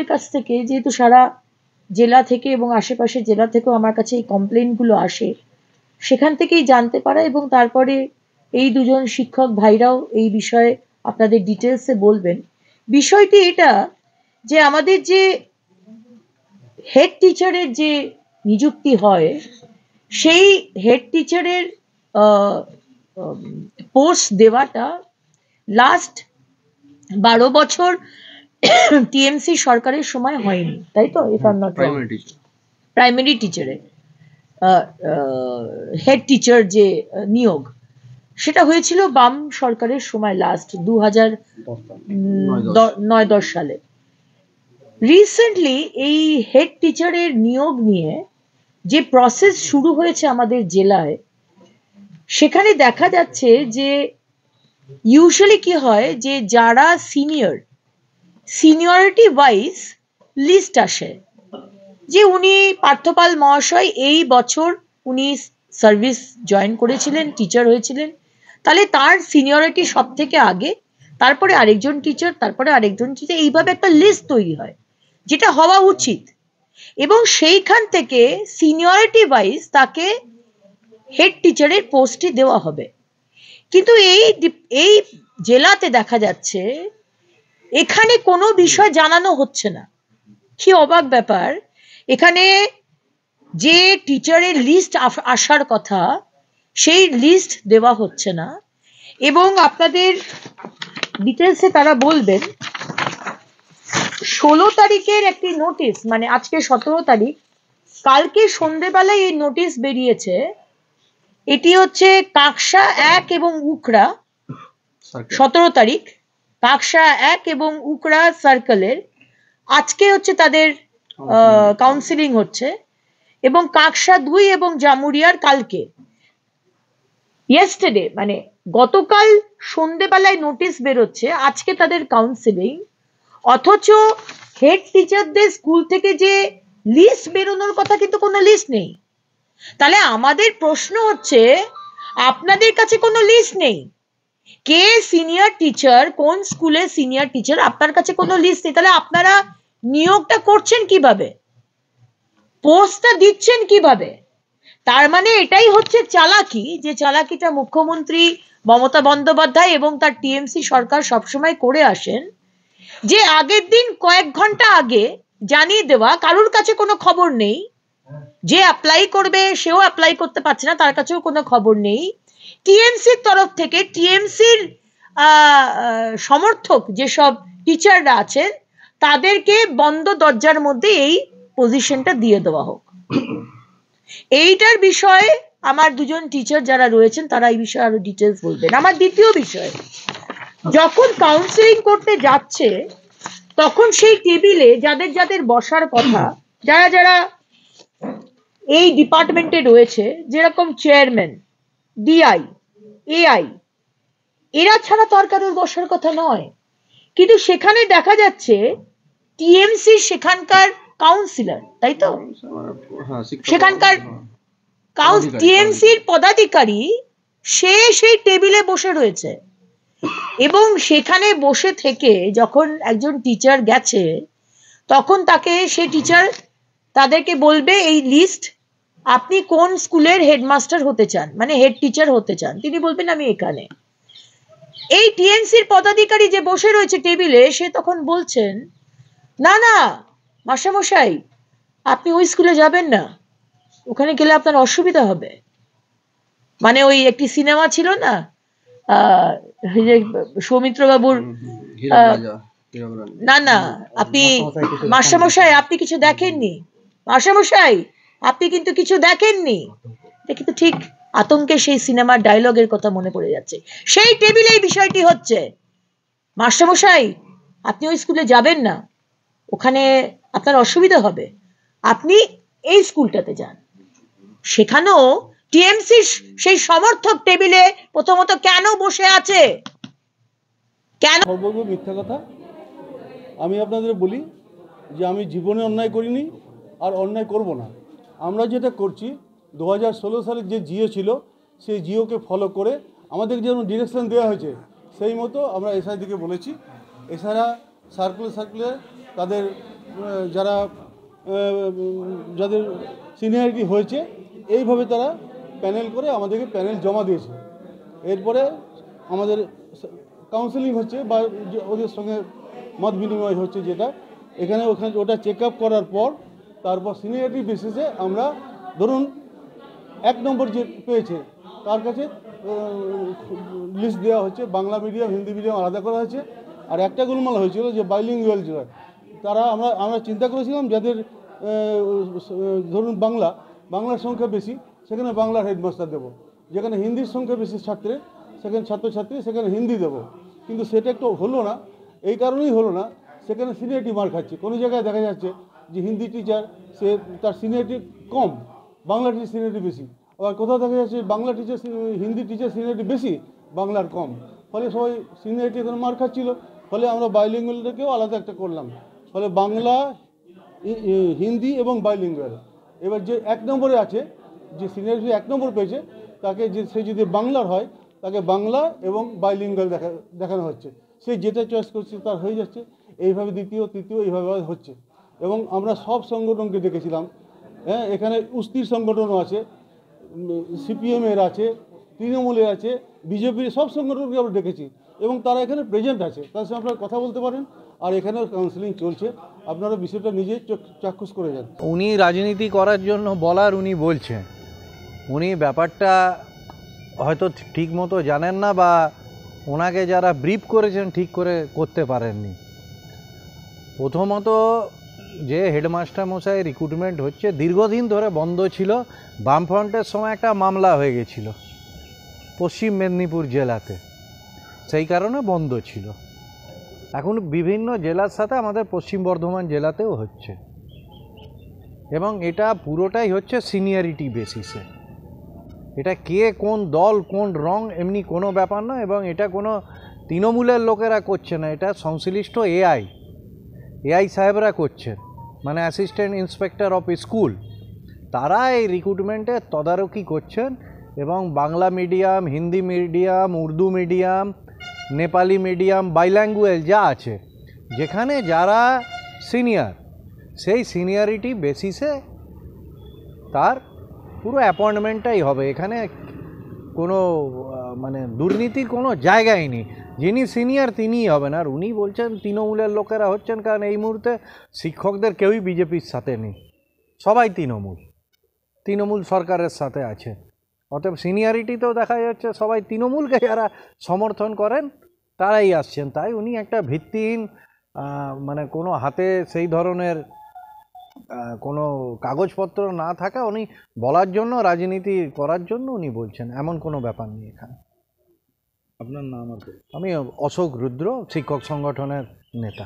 স্টুডেন্টের কাছ থেকে, যেহেতু সারা জেলা থেকে এবং আশেপাশের জেলা থেকেও আমার কাছে এই কমপ্লেনগুলো আসে, সেখান থেকেই জানতে পারা, এবং তারপরে এই দুজন শিক্ষক ভাইরাও এই বিষয়ে আপনাদের ডিটেলসে বলবেন। বিষয়টি এটা যে আমাদের যে হেড টিচারের যে নিযুক্তি হয়, সেই হেড টিচারের পোস্ট দেওয়াটা লাস্ট 12 বছর টিএমসি সরকারের সময় হয়নি, তাই তো? প্রাইমারি টিচারে হেড টিচার যে নিয়োগ, সেটা হয়েছিল বাম সরকারের সময়, লাস্ট 2009-10 সালে। রিসেন্টলি এই হেড টিচারের নিয়োগ নিয়ে যে প্রসেস শুরু হয়েছে আমাদের জেলায়, সেখানে দেখা যাচ্ছে যে ইউজুয়ালি কি হয়, যে যারা সিনিয়রিটি ওয়াইজ লিস্ট আসে, যে উনি পার্থপাল মহাশয় এই বছর উনি সার্ভিস জয়েন করেছিলেন, টিচার হয়েছিলেন, তাহলে তার সিনিয়রিটি সব থেকে আগে, তারপরে আরেকজন টিচার, তারপরে আরেকজন টিচার, এইভাবে একটা লিস্ট তৈরি হয়, যেটা হওয়া উচিত। এবং সেইখান থেকে সিনিয়রিটি ওয়াইজ তাকে হেড টিচারের পোস্টটি দেওয়া হবে। কিন্তু এই জেলাতে দেখা যাচ্ছে এখানে কোনো বিষয় জানানো হচ্ছে না। কি অবাক ব্যাপার! এখানে যে টিচারের লিস্ট আসার কথা, সেই লিস্ট দেওয়া হচ্ছে না। এবং আপনাদের ডিটেলসে তারা বলবেন 16 তারিখের একটি নোটিশ, মানে আজকে 17 তারিখ, কালকে সন্ধ্যেবেলায় এই নোটিশ বেরিয়েছে। এটি হচ্ছে কাকসা 1 এবং উকড়া, 17 তারিখ কাকসা 1 এবং উকড়া সার্কেলের। আজকে হচ্ছে তাদের কাউন্সিলিং হচ্ছে, এবং কাকসা 2 এবং জামুরিয়ার কালকে, ইয়েস্টারডে মানে গতকাল সন্ধ্যেবেলায় নোটিশ বেরোচ্ছে, আজকে তাদের কাউন্সিলিং। অথচ হেড টিচারদের স্কুল থেকে যে লিস্ট বেরোনোর কথা, কিন্তু কোনো লিস্ট নেই। তাহলে আমাদের প্রশ্ন হচ্ছে, আপনাদের কাছে কোনো লিস্ট নেই, কে সিনিয়র টিচার, কোন স্কুলে সিনিয়র টিচার, আপনার কাছে কোনো লিস্ট নেই, তাহলে আপনারা নিয়োগটা করছেন কিভাবে, পোস্টটা দিচ্ছেন কিভাবে? তার মানে এটাই হচ্ছে চালাকি, যে চালাকিটা মুখ্যমন্ত্রী মমতা বন্দ্যোপাধ্যায় এবং তার টিএমসি সরকার সবসময় করে আসেন, যে আগের দিন কয়েক ঘন্টা আগে জানিয়ে দেওয়া, কারুর কাছে কোনো খবর নেই, যে অ্যাপ্লাই করবে সেও অ্যাপ্লাই করতে পারছে না, তার কাছেও কোনো খবর নেই। টিএমসির তরফ থেকে, টিএমসির সমর্থক যেসব টিচাররা আছেন, তাদেরকে বন্ধ দরজার মধ্যে এই পজিশনটা দিয়ে দেওয়া হোক। এইটার বিষয়ে আমার দুজন টিচার যারা রয়েছেন, তারা এই বিষয়ে আরো ডিটেলস বলবেন। আমার দ্বিতীয় বিষয়, যখন কাউন্সিলিং করতে যাচ্ছে, তখন সেই টেবিলে যাদের যাদের বসার কথা, যারা যারা এই ডিপার্টমেন্টে রয়েছে, যেরকম চেয়ারম্যান, ডিআই, এআই, এরা ছাড়া তো আর কারোর বসার কথা নয়। কিন্তু সেখানে দেখা যাচ্ছে টিএমসি সেখানকার কাউন্সিলর, তাই তো, সেখানকার টিএমসির পদাধিকারী, সে সেই টেবিলে বসে রয়েছে, এবং সেখানে বসে থেকে যখন একজন টিচার গেছে, তখন তাকে সে টিচার তাদেরকে বলবে এই লিস্ট, আপনি কোন স্কুলের হেডমাস্টার হতে চান, মানে হেড টিচার হতে চান, তিনি বলবেন আমি এখানে। এই টিএমসির পদাধিকারী যে বসে রয়েছে টেবিলে, সে তখন বলছেন, না না মাস্টারমশাই, আপনি ওই স্কুলে যাবেন না, ওখানে গেলে আপনার অসুবিধা হবে। মানে ওই একটি সিনেমা ছিল না, সৌমিত্র বাবুর, না না আপনি মাস্টারমশাই আপনি কিছু দেখেননি, মাস্টারমশাই আপনি কিন্তু কিছু দেখেননি, এটা কিন্তু ঠিক আতঙ্কে সেই সিনেমার ডায়লগের কথা মনে পড়ে যাচ্ছে। সেই টেবিলে এই বিষয়টি হচ্ছে, মাস্টারমশাই আপনি ওই স্কুলে যাবেন না, ওখানে আপনার অসুবিধা হবে, আপনি এই স্কুলটাতে যান। সেখানেও টিএমসি সেই সমর্থক টেবিলে প্রথমত কেন বসে আছে, কেন? বলবো মিথ্যা কথা। আমি আপনাদের বলি যে আমি জীবনে অন্যায় করিনি, আর অন্যায় করব না। আমরা যেটা করছি, 2016 সালের যে জিও ছিল, সেই জিওকে ফলো করে আমাদের যেমন ডিরেকশন দেওয়া হয়েছে, সেই মতো আমরা এসআইদিকে বলেছি। এছাড়া সার্কুলার তাদের যারা যাদের সিনিয়রিটি হয়েছে এইভাবে তারা প্যানেল করে আমাদেরকে প্যানেল জমা দিয়েছে। এরপরে আমাদের কাউন্সেলিং হচ্ছে বা ওদের সঙ্গে মত বিনিময় হচ্ছে, যেটা ওখানে ওটা চেক আপ করার পর তারপর সিনিয়রিটি বেসিসে আমরা ধরুন 1 নম্বর যে পেয়েছে তার কাছে লিস্ট দেওয়া হচ্ছে, বাংলা মিডিয়াম হিন্দি মিডিয়াম আলাদা করা হয়েছে। আর একটা গোলমাল হয়েছিল যে বাইলিঙ্গুয়াল যারা, তারা আমরা চিন্তা করেছিলাম যাদের ধরুন বাংলার সংখ্যা বেশি সেখানে বাংলার হেডমাস্টার দেবো, যেখানে হিন্দির সংখ্যা বেশি ছাত্রের সেখানে ছাত্রছাত্রী সেখানে হিন্দি দেবো। কিন্তু সেটা একটু হলো না, এই কারণেই হলো না, সেখানে সিনিয়রিটি মার খাচ্ছে। কোনো জায়গায় দেখা যাচ্ছে যে হিন্দি টিচার সে তার সিনিয়রিটি কম, বাংলা টিচার সিনিয়রিটি বেশি। আবার কোথাও দেখা যাচ্ছে Bangla teacher Hindi teacher seniority বেশি, বাংলার কম। ফলে সবাই সিনিয়রিটি এখানে মার খাচ্ছিল। ফলে আমরা বাইলিঙ্গুয়ালটাকেও আলাদা একটা করলাম। ফলে বাংলা, হিন্দি এবং বাইলিঙ্গুয়াল। এবার যে 1 নম্বরে আছে, যে সিনিয়রিটি 1 নম্বর পেয়েছে তাকে, যে সে যদি বাংলার হয় তাকে বাংলা এবং বাইলিঙ্গুয়াল দেখানো হচ্ছে। সে যেটা চয়েস করছে তার হয়ে যাচ্ছে। এইভাবে দ্বিতীয় তৃতীয় এইভাবে হচ্ছে। এবং আমরা সব সংগঠনকে দেখেছিলাম। হ্যাঁ, এখানে উস্তির সংগঠনও আছে, সিপিএমের আছে, তৃণমূলের আছে, বিজেপির, সব সংগঠনকে আমরা দেখেছি এবং তারা এখানে প্রেজেন্ট আছে, তার সঙ্গে আপনারা কথা বলতে পারেন। আর এখানেও কাউন্সেলিং চলছে, আপনারা বিষয়টা নিজে চাক্ষুষ করে যান। উনি রাজনীতি করার জন্য বলার উনি বলছেন, উনি ব্যাপারটা হয়তো ঠিক মতো জানেন না বা ওনাকে যারা ব্রিফ করেছেন ঠিক করে করতে পারেননি। প্রথমত যে হেডমাস্টার মশাই রিক্রুটমেন্ট হচ্ছে দীর্ঘদিন ধরে বন্ধ ছিল। বামফ্রন্টের সময় একটা মামলা হয়ে গেছিল পশ্চিম মেদিনীপুর জেলাতে, সেই কারণে বন্ধ ছিল। এখন বিভিন্ন জেলার সাথে আমাদের পশ্চিম বর্ধমান জেলাতেও হচ্ছে এবং এটা পুরোটাই হচ্ছে সিনিয়রিটি বেসিসে। এটা কে কোন দল কোন রং এমনি কোনো ব্যাপার না, এবং এটা কোনো তৃণমূলের লোকেরা করছে না, এটা সংশ্লিষ্ট এআই সাহেবরা করছেন, মানে অ্যাসিস্ট্যান্ট ইন্সপেক্টর অফ স্কুল। তারা এই রিক্রুটমেন্টের তদারকি করছেন এবং Bangla medium, Hindi medium, Urdu medium, Nepali medium, bilanguage যা আছে, যেখানে যারা সিনিয়র সেই সিনিয়রিটি বেসিসে তার পুরো অ্যাপয়েন্টমেন্টটাই হবে। এখানে কোনো মানে দুর্নীতির কোনো জায়গাই নেই। যিনি সিনিয়র তিনিই হবেন। আর উনি বলছেন তৃণমূলের লোকেরা হচ্ছেন, কারণ এই মুহূর্তে শিক্ষকদের কেউই বিজেপির সাথে নেই, সবাই তৃণমূল সরকারের সাথে আছে। অতএব সিনিয়রিটিতেও দেখা যাচ্ছে সবাই তৃণমূলকে যারা সমর্থন করেন তারাই আসছেন। তাই উনি একটা ভিত্তিহীন মানে কোনো হাতে সেই ধরনের কোনো কাগজপত্র না থাকা উনি বলার জন্য, রাজনীতি করার জন্য উনি বলছেন, এমন কোনো ব্যাপার নেই এখানে। আপনার নাম? আমি অশোক রুদ্র, শিক্ষক সংগঠনের নেতা।